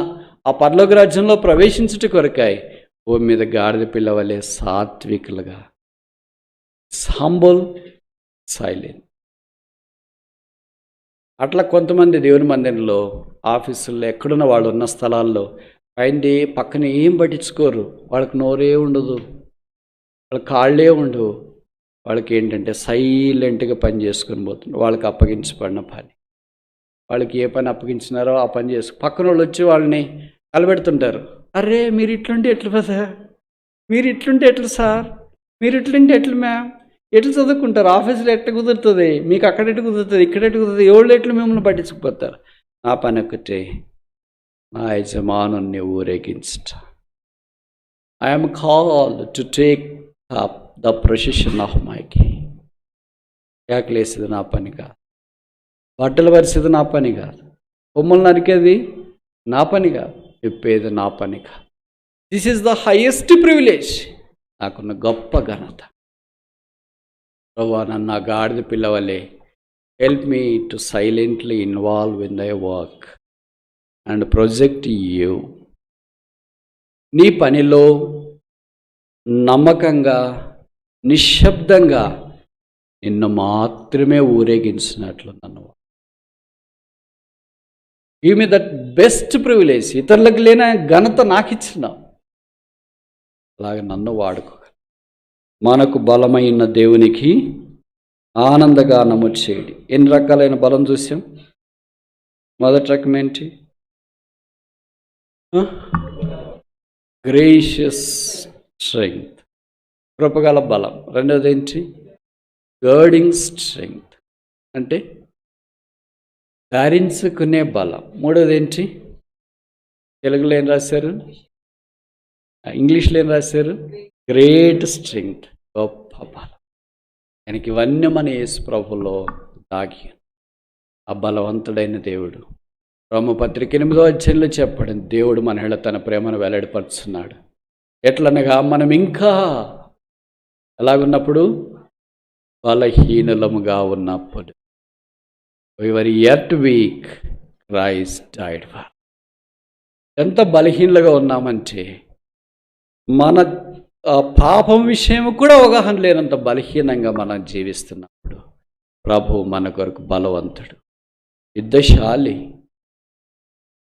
S1: ఆ పరలోక రాజ్యంలో ప్రవేశించుట కొరకాయి భూమి మీద గాడిద పిల్లవలే సాత్వికులుగా, హంబుల్, సైలెంట్. అట్లా కొంతమంది దేవుని మందిరంలో, ఆఫీసుల్లో, ఎక్కడున్న వాళ్ళు ఉన్న స్థలాల్లో పైంది పక్కన ఏం పట్టించుకోరు. వాళ్ళకి నోరే ఉండదు, వాళ్ళకి కాళ్ళే ఉండవు. వాళ్ళకి ఏంటంటే సైలెంట్గా పని చేసుకొని పోతున్నారు. వాళ్ళకి అప్పగించబడిన పని, వాళ్ళకి ఏ పని అప్పగించినారో ఆ పని పక్కన వాళ్ళు వచ్చి వాళ్ళని కలబెడుతుంటారు. అరే మీరు ఇట్లుంటే ఎట్లా సార్, మీరు ఇట్లుంటే ఎట్లా సార్, మీరు ఇట్లుంటే ఎట్లా మ్యామ్, ఎట్లా చదువుకుంటారు, ఆఫీసులో ఎట్లా కుదురుతుంది, మీకు అక్కడ ఎట్లా కుదురుతుంది, ఇక్కడ ఎట్లా కుదురుతుంది, ఎవళ్ళు ఎట్లా మిమ్మల్ని పట్టించుకుపోతారు. నా పని ఒకటే, నా యజమానుని ఊరేగించట. I'm called to take up the procession of my king. కేకలేసేది నా పని కాదు, బట్టలు పరిచేది నా పని కాదు, కొమ్మలు నరికేది నా పని కాదు, చెప్పేది నా పని కాదు. This is the highest privilege. నాకున్న గొప్ప ఘనత. ప్రభువా, నన్ను గాడిద పిల్లవలే help me to silently involve in thy work. And project you. నీ పనిలో నమ్మకంగా, నిశ్శబ్దంగా నిన్ను మాత్రమే ఊరేగించినట్లు నన్ను give me that best privilege. ఇతరులకు లేని ఘనత నాకు ఇచ్చినావు, అలాగే నన్ను వాడుకో. మనకు బలమైన దేవునికి ఆనందగానము చేయడి. ఎన్ని రకాలైన బలం చూసాం. మొదటి రకం ఏంటి? గ్రేషియస్ స్ట్రెంగ్త్, కృపగల బలం. రెండోది ఏంటి? గర్డింగ్ స్ట్రెంగ్త్, అంటే ధరించుకునే బలం. మూడోది ఏంటి? తెలుగులో ఏం రాశారు? ఇంగ్లీష్లో ఏం రాశారు? గ్రేట్ స్ట్రెంగ్త్, గొప్ప బలం. ఆయనకి ఇవన్నీ మన యేసు ప్రభులో దాగి ఆ బలవంతుడైన దేవుడు. రోమపత్రిక 8వ అధ్యాయంలో చెప్పడం, దేవుడు మన ఏళ్ళ తన ప్రేమను వెల్లడిపరుచున్నాడు. ఎట్లనగా మనం ఇంకా ఎలాగున్నప్పుడు? బలహీనులముగా ఉన్నప్పుడు. We were yet weak, Christ died for. ఎంత బలహీనలుగా ఉన్నామంటే, మన పాపం విషయం కూడా అవగాహన లేనంత బలహీనంగా మనం జీవిస్తున్నప్పుడు ప్రభు మన కొరకు బలవంతుడు, యుద్ధశాలి.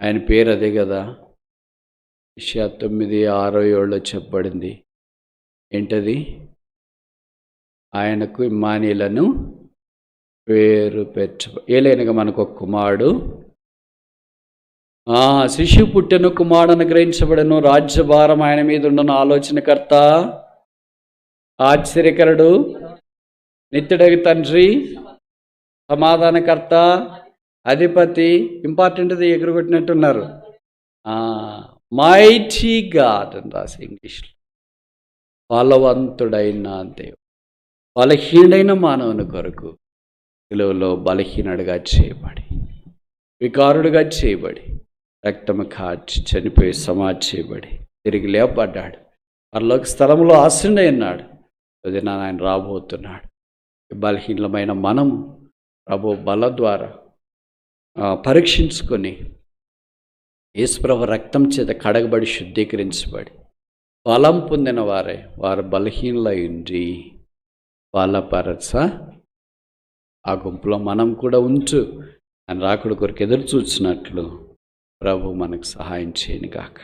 S1: ఆయన పేరు అదే కదా. యెషయా 9:6-7 చెప్పబడింది. ఏంటది? ఆయనకు ఇమ్మానుయేలను పేరు ఏలైనగా మనకు ఒక కుమారుడు, శిశువు పుట్టెను, కుమారుడు అనుగ్రహించబడను, రాజ్యభారం ఆయన మీద ఉండను. ఆలోచనకర్త, ఆశ్చర్యకరుడు, నిత్యుడగు తండ్రి, సమాధానకర్త, అధిపతి. ఇంపార్టెంట్ది ఎగురగొట్టినట్టున్నారు. మైటీ గాడ్ అని రాసి ఇంగ్లీష్లో. బలవంతుడైన దేవుడు బలహీనైన మానవుని కొరకు సిలువలో బలహీనుడిగా చేయబడి, వికారుడుగా చేయబడి, రక్తము కార్చి చనిపోయి సమాధి చేయబడి తిరిగి లేపబడ్డాడు. పరలోక స్థలంలో ఆశీనుడై ఉన్నాడు. అది ఆయన రాబోతున్నాడు. బలహీనమైన మనము ప్రభు బల ద్వారా పరీక్షించుకొని యేసుప్రభు రక్తం చేత కడగబడి శుద్ధీకరించబడి బలం పొందిన వారు బలహీనులై ఉండి బలపరచ ఆ గుంపులో మనం కూడా ఉంచు అని రాకుడి కొరకు ఎదురు చూసినట్లు ప్రభు మనకు సహాయం చేయను గాక.